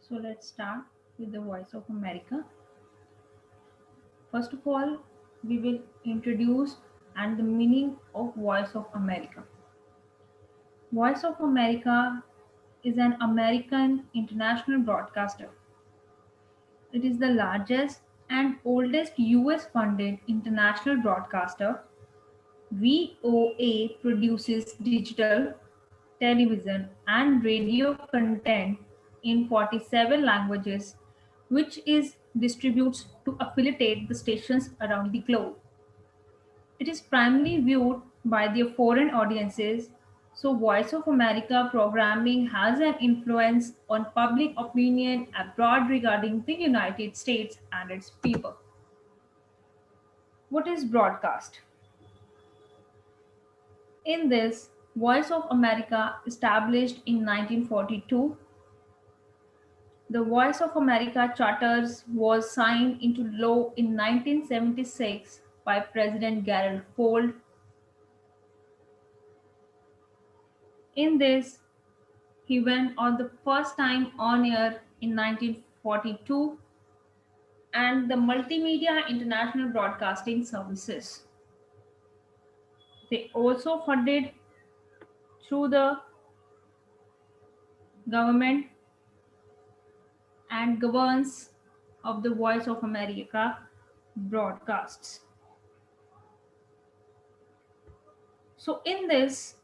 So let's start with the Voice of America. First of all, we will introduce and the meaning of Voice of America. Voice of America is an American international broadcaster. It is the largest and oldest US funded international broadcaster. VOA produces digital, television, and radio content in 47 languages, which is distributes to affiliate the stations around the globe. It is primarily viewed by their foreign audiences, so Voice of America programming has an influence on public opinion abroad regarding the United States and its people. What is broadcast? In this, Voice of America, established in 1942, the Voice of America Charters was signed into law in 1976 by President Gerald Ford. In this, he went on the first time on air in 1942 and the Multimedia International Broadcasting Services. They also funded through the government and governs of the Voice of America broadcasts. So in this,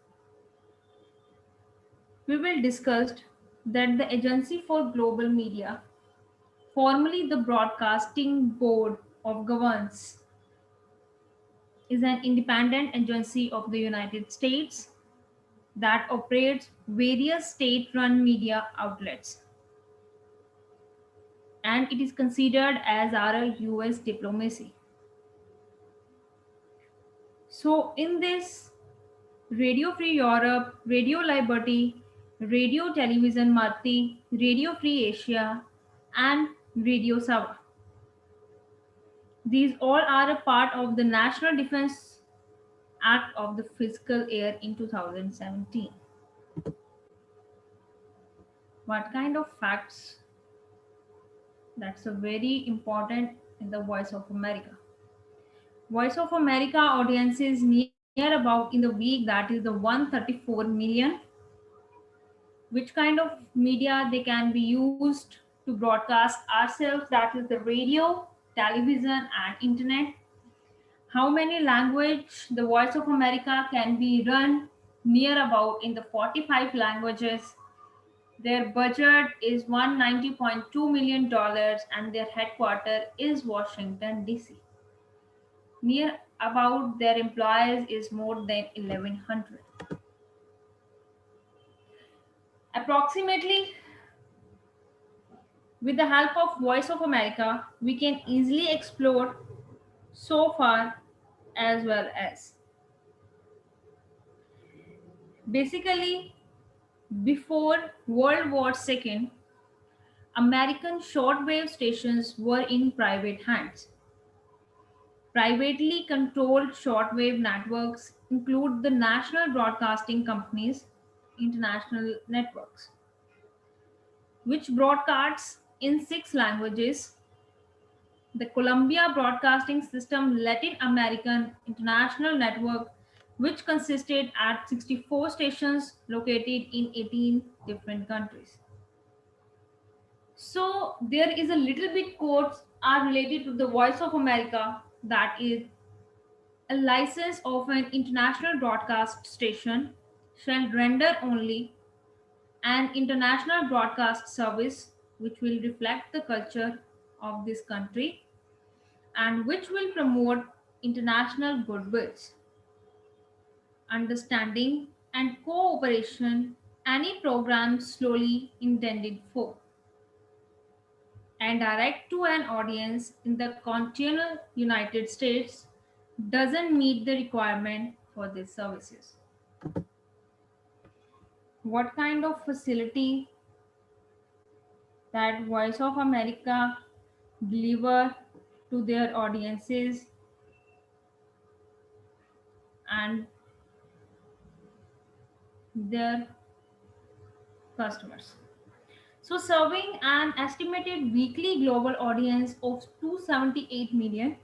we will discuss that the Agency for Global Media, formerly the Broadcasting Board of Governors, is an independent agency of the United States that operates various state-run media outlets, and it is considered as our US diplomacy. So in this, Radio Free Europe, Radio Liberty, Radio Television Marti, Radio Free Asia, and Radio Sava. These all are a part of the National Defense Act of the fiscal year in 2017. What kind of facts? That's a very important in the Voice of America. Voice of America audiences near about in the week that is the 134 million. Which kind of media they can be used to broadcast ourselves, that is the radio, television, and internet. How many language the Voice of America can be run near about in the 45 languages. Their budget is $190.2 million and their headquarters is Washington DC. Near about their employees is more than 1100. Approximately, with the help of Voice of America, we can easily explore so far as well as. Basically, before World War II, American shortwave stations were in private hands. Privately controlled shortwave networks include the national broadcasting companies, international networks, which broadcasts in 6 languages. The Columbia Broadcasting System Latin American International Network, which consisted at 64 stations located in 18 different countries. So there is a little bit codes are related to the Voice of America, that is a license of an international broadcast station shall render only an international broadcast service which will reflect the culture of this country and which will promote international goodwills, understanding, and cooperation any program slowly intended for, and direct to an audience in the continental United States doesn't meet the requirement for these services. What kind of facility that Voice of America deliver to their audiences and their customers. So, serving an estimated weekly global audience of 278 million,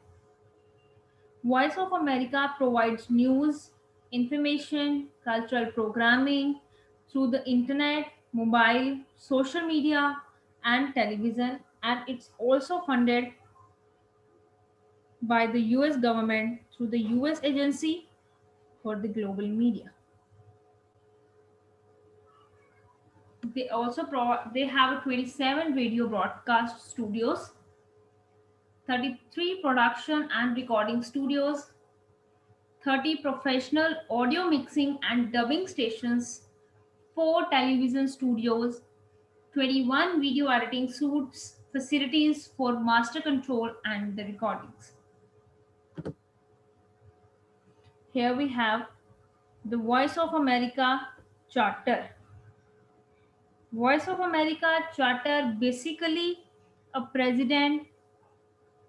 Voice of America provides news, information, cultural programming through the internet, mobile, social media, and television, and it's also funded by the US government through the US Agency for the Global Media. They have 27 radio broadcast studios, 33 production and recording studios, 30 professional audio mixing and dubbing stations, 4 television studios, 21 video editing suites, facilities for master control and the recordings. Here we have the Voice of America Charter. Voice of America Charter basically a president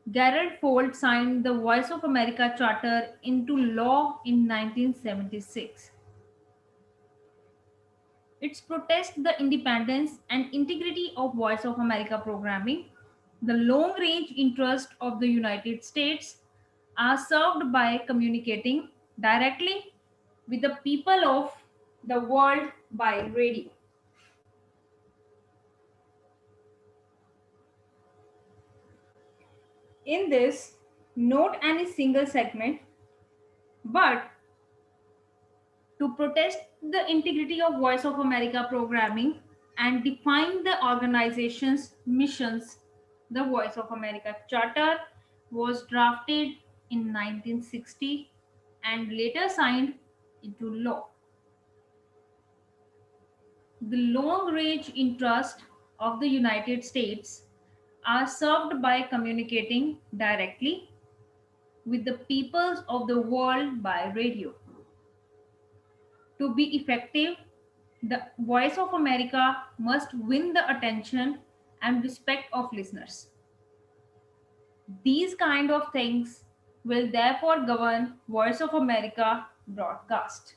Gerald Ford signed the Voice of America Charter into law in 1976. It protests the independence and integrity of Voice of America programming. The long range interests of the United States are served by communicating directly with the people of the world by radio. In this, not any single segment, but to protest the integrity of Voice of America programming and define the organization's missions, the Voice of America Charter was drafted in 1960 and later signed into law. The long range interests of the United States are served by communicating directly with the peoples of the world by radio. To be effective, the Voice of America must win the attention and respect of listeners. These kind of things will therefore govern Voice of America broadcast.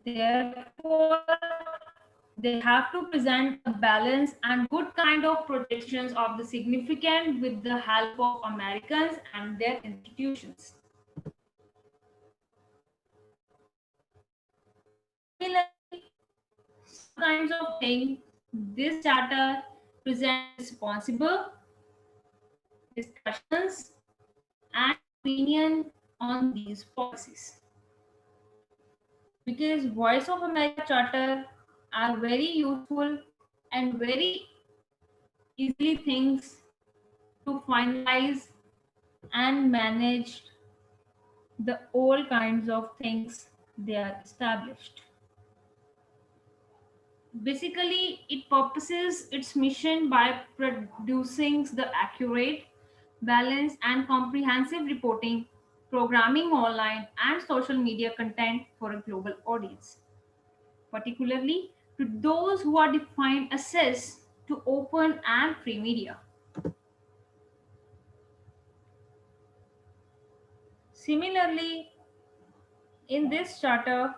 Therefore, they have to present a balance and good kind of protections of the significant with the help of Americans and their institutions. Similarly, some kinds of things this charter presents responsible discussions and opinion on these policies. Because Voice of America Charter are very useful and very easily things to finalize and manage the all kinds of things they are established. Basically, it purposes its mission by producing the accurate, balanced, and comprehensive reporting, programming online, and social media content for a global audience, particularly to those who are defined access to open and free media. Similarly, in this charter,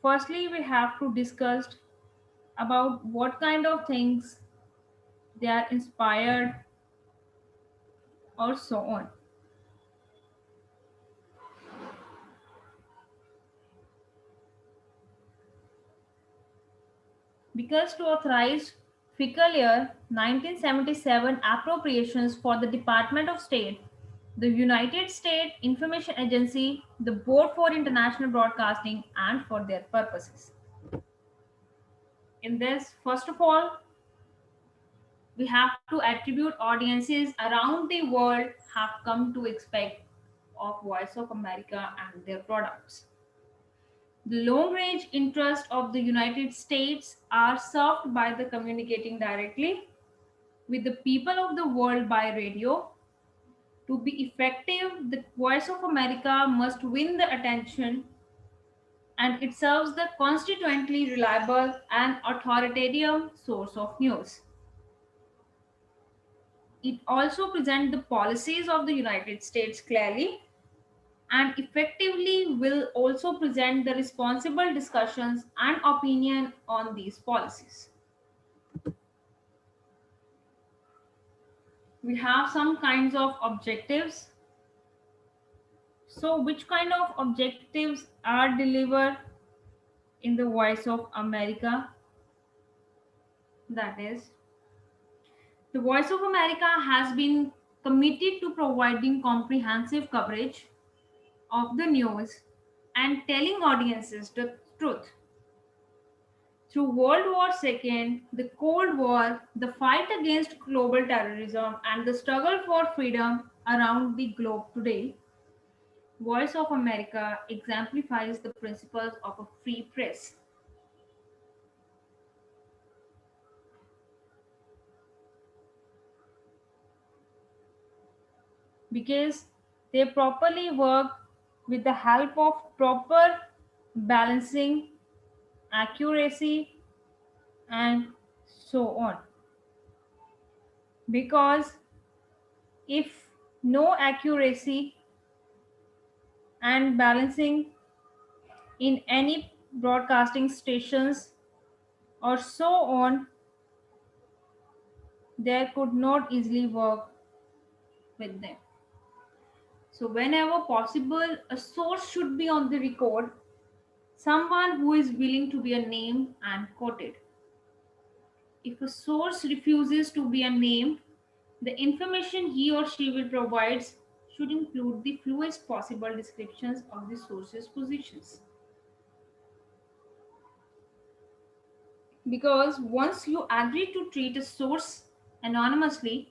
firstly we have to discuss about what kind of things they are inspired or so on. Because to authorize fiscal year 1977 appropriations for the Department of State, the United States Information Agency, the Board for International Broadcasting, and for their purposes. In this, first of all, we have to attribute audiences around the world have come to expect of Voice of America and their products. The long range interests of the United States are served by the communicating directly with the people of the world by radio. To be effective, the Voice of America must win the attention and it serves the constitutionally reliable and authoritative source of news. It also presents the policies of the United States clearly and effectively will also present the responsible discussions and opinion on these policies. We have some kinds of objectives. So, which kind of objectives are delivered in the Voice of America? That is, the Voice of America has been committed to providing comprehensive coverage of the news and telling audiences the truth. Through World War II, the Cold War, the fight against global terrorism, and the struggle for freedom around the globe today, Voice of America exemplifies the principles of a free press because they properly work with the help of proper balancing, accuracy, and so on. Because if no accuracy and balancing in any broadcasting stations or so on, there could not easily work with them. So, whenever possible, a source should be on the record, someone who is willing to be a name and quoted. If a source refuses to be named, the information he or she will provide should include the fewest possible descriptions of the source's positions. Because once you agree to treat a source anonymously,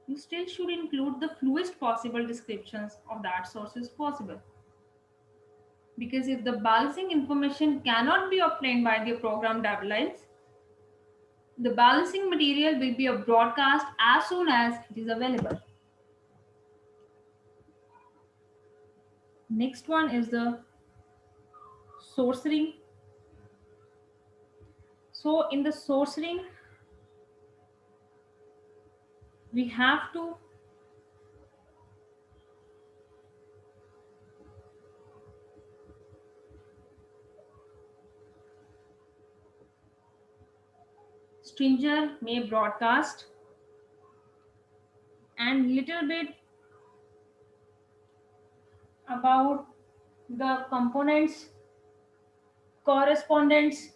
you still should include the fewest possible descriptions of that source as possible. Because if the balancing information cannot be obtained by the program deadlines, the balancing material will be a broadcast as soon as it is available. Next one is the sourcing. So in the sourcing, we have to stringer may broadcast and little bit about the components, correspondents,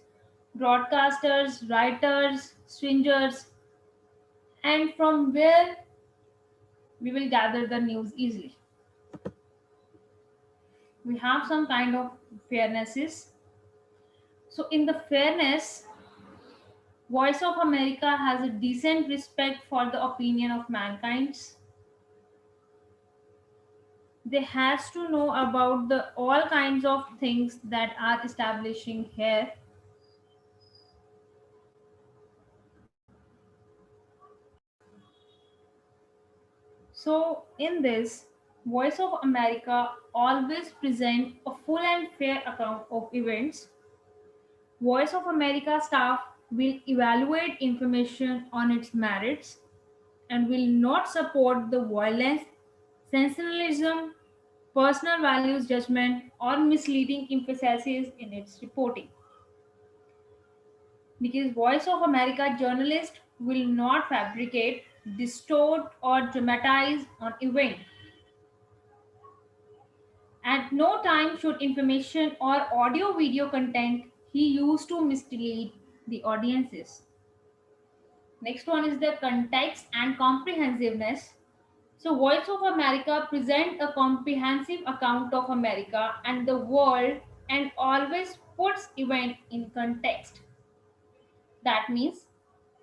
broadcasters, writers, stringers, and from where we will gather the news easily. We have some kind of fairnesses. So in the fairness, Voice of America has a decent respect for the opinion of mankind. They has to know about the all kinds of things that are establishing here. So in this, Voice of America always present a full and fair account of events. Voice of America staff will evaluate information on its merits and will not support the violence, sensationalism, personal values judgment, or misleading emphases in its reporting. Because Voice of America journalists will not fabricate, distort, or dramatize an event. At no time should information or audio video content he used to mislead the audiences. Next one is the context and comprehensiveness. So, Voice of America present a comprehensive account of America and the world and always puts event in context. That means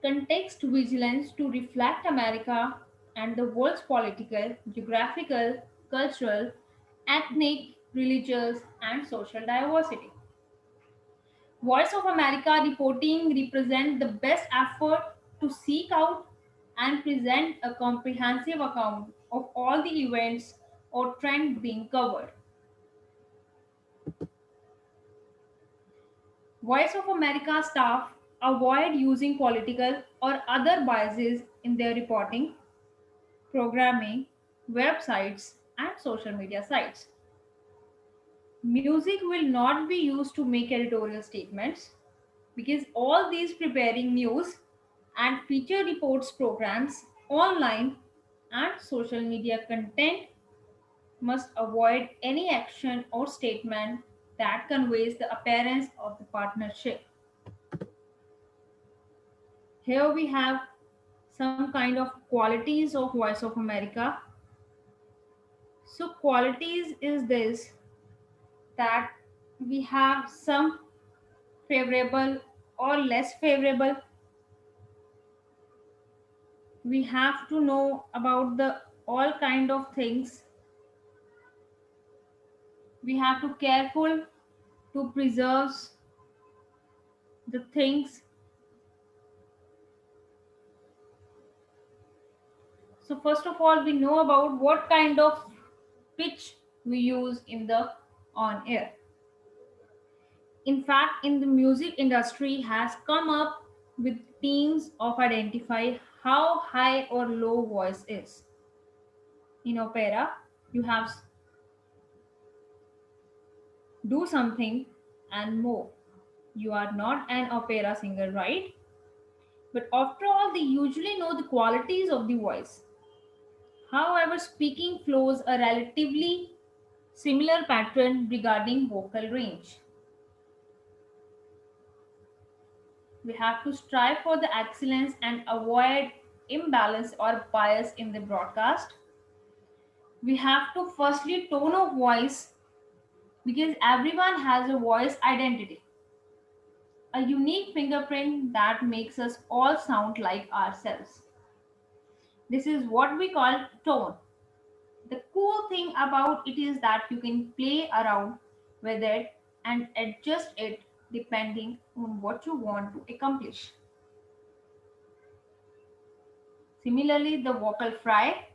context vigilance to reflect America and the world's political, geographical, cultural, ethnic, religious, and social diversity. Voice of America reporting represent the best effort to seek out and present a comprehensive account of all the events or trends being covered. Voice of America staff avoid using political or other biases in their reporting, programming, websites, and social media sites. Music will not be used to make editorial statements because all these preparing news and feature reports programs online and social media content must avoid any action or statement that conveys the appearance of the partnership. Here we have some kind of qualities of Voice of America. So, qualities is this, that we have some favorable or less favorable. We have to know about the all kind of things. We have to careful to preserve the things. So first of all, we know about what kind of pitch we use in the on air. In fact, in the music industry has come up with teams of identify how high or low voice is. In opera, you have do something and more. You are not an opera singer, right? But after all, they usually know the qualities of the voice. However, speaking flows a relatively similar pattern regarding vocal range. We have to strive for the excellence and avoid imbalance or bias in the broadcast. We have to firstly tone of voice, because everyone has a voice identity, a unique fingerprint that makes us all sound like ourselves. This is what we call tone. The cool thing about it is that you can play around with it and adjust it depending on what you want to accomplish. Similarly, the vocal fry.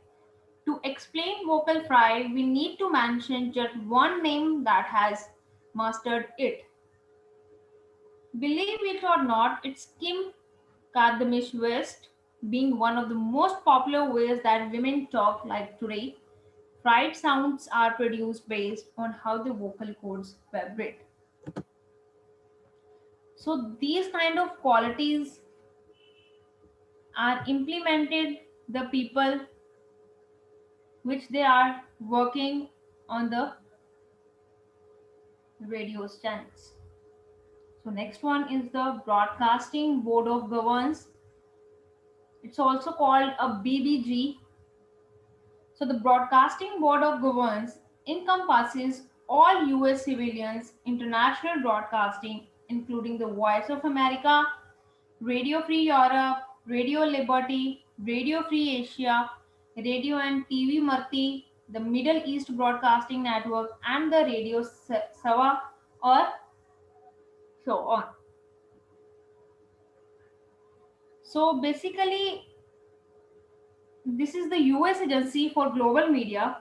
To explain vocal fry, we need to mention just one name that has mastered it. Believe it or not, it's Kim Kardashian West, being one of the most popular ways that women talk like today. Fried sounds are produced based on how the vocal cords vibrate. So these kind of qualities are implemented the people which they are working on the radio channels. So next one is the Broadcasting Board of Governors. It's also called a BBG. So the Broadcasting Board of Governors encompasses all US civilians, international broadcasting, including the Voice of America, Radio Free Europe, Radio Liberty, Radio Free Asia, Radio and TV Murti, the Middle East Broadcasting Network, and the Radio Sawa, or so on. So basically, this is the US Agency for Global Media.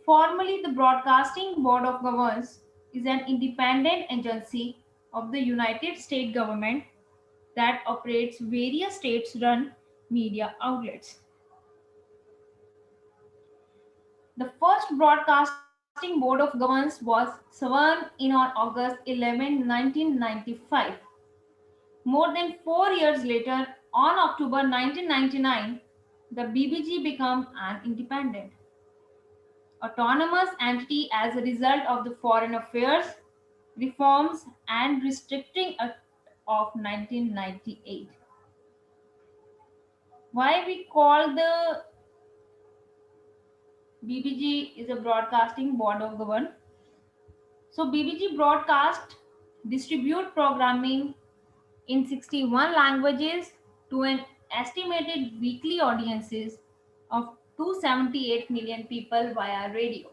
Formerly, the Broadcasting Board of Governors is an independent agency of the United States government that operates various states run media outlets. The first Broadcasting Board of Governors was sworn in on August 11, 1995. More than 4 years later, on October 1999, the BBG became an independent, autonomous entity as a result of the Foreign Affairs Reforms and Restricting Act of 1998. Why we call the BBG is a Broadcasting Board of Governors? So BBG broadcast distribute programming in 61 languages to an estimated weekly audiences of 278 million people via radio,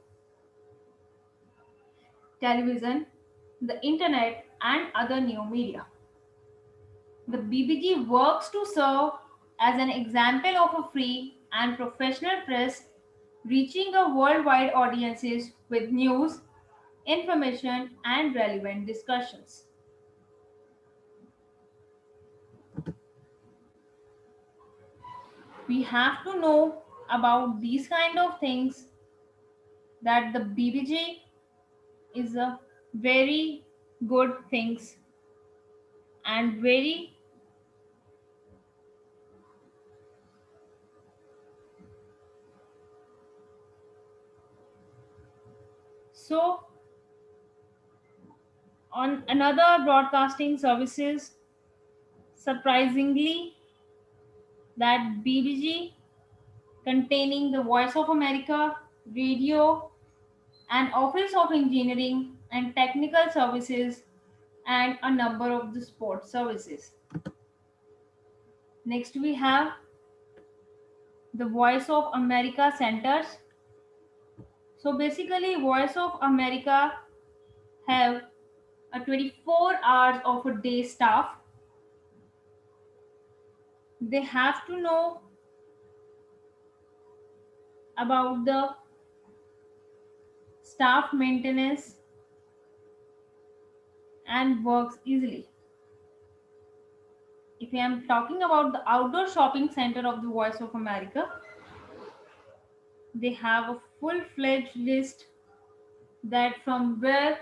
television, the internet, and other new media. The BBG works to serve as an example of a free and professional press, reaching a worldwide audiences with news, information, and relevant discussions. We have to know about these kind of things, that the BBG is a very good things and very So, on another broadcasting services, surprisingly, that BBG containing the Voice of America, radio, and Office of Engineering and Technical Services, and a number of the sports services. Next, we have the Voice of America centers. So basically, Voice of America have a 24 hours of a day staff. They have to know about the staff maintenance and works easily. If I am talking about the outdoor shopping center of the Voice of America, they have a full-fledged list that from where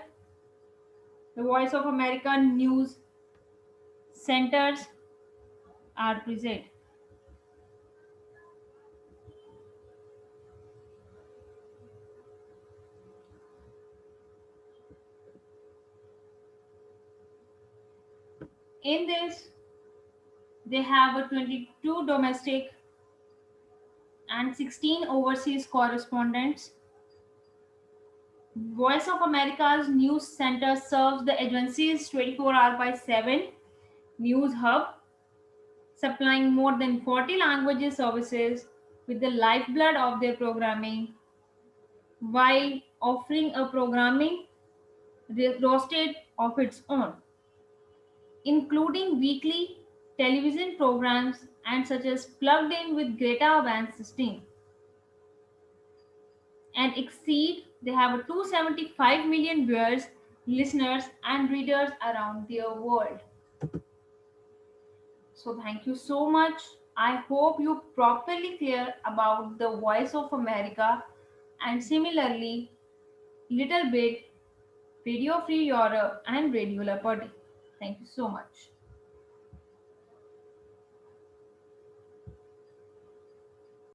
the Voice of America news centers are present. In this, they have a 22 domestic and 16 overseas correspondents. Voice of America's news center serves the agency's 24 hour by 7 news hub, supplying more than 40 languages services with the lifeblood of their programming, while offering a programming roster of its own, including weekly television programs and such as Plugged In with Greta Van Sustine, and exceed they have a 275 million viewers, listeners, and readers around the world. So thank you so much. I hope you properly clear about the Voice of America, and similarly little bit Radio Free Europe and Radio Liberty. Thank you so much.